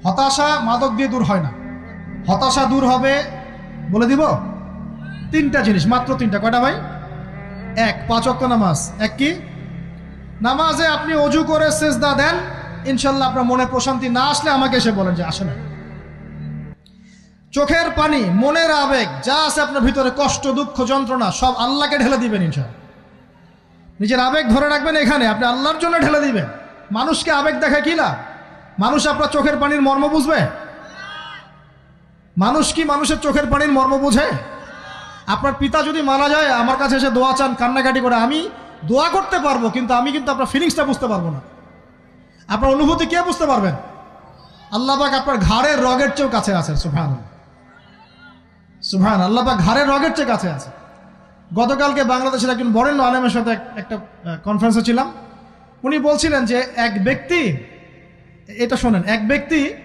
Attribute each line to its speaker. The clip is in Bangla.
Speaker 1: হতাশা মাদক দিয়ে দূর হয় না। হতাশা দূর হবে, বলে দিব, তিনটা জিনিস, মাত্র তিনটা। কয়টা ভাই? এক, 5 ওয়াক্ত নামাজ। এক কি? নামাজে আপনি অজু করে সেজদা দেন, ইনশাল্লাহ আপনার মনে প্রশান্তি না আসলে আমাকে এসে বলেন যে আসে না। চোখের পানি, মনের আবেগ যা আছে আপনার ভিতরে, কষ্ট, দুঃখ, যন্ত্রণা, সব আল্লাহকে ঢেলে দিবেন ইনশাল্লাহ। নিজের আবেগ ধরে রাখবেন এখানে, আপনি আল্লাহর জন্য ঢেলে দিবেন। মানুষকে আবেগ দেখা কি লাভ? মানুষ আপনার চোখের পানির মর্ম বুঝবে? মানুষ কি মানুষের চোখের পানির মর্ম বুঝে? আপনার পিতা যদি মারা যায়, আমার কাছে এসে দোয়া চান কান্নাকাটি করে, আমি দোয়া করতে পারবো, কিন্তু আমি কিন্তু আপনার ফিলিংসটা বুঝতে পারবো না। আপনার অনুভূতি কে বুঝতে পারবেন? আল্লাহ পাক আপনার ঘাড়ের রগের চেয়েও কাছে আছে। সুবহানাল্লাহ, সুবহানাল্লাহ। আল্লাহ পাক ঘাড়ের রগের চেয়ে কাছে আছে। গতকালকে বাংলাদেশের একজন বরেণ্য আলেমের সাথে একটা কনফারেন্সে ছিলাম। উনি বলছিলেন যে এক ব্যক্তি, এটা শোনেন, এক ব্যক্তি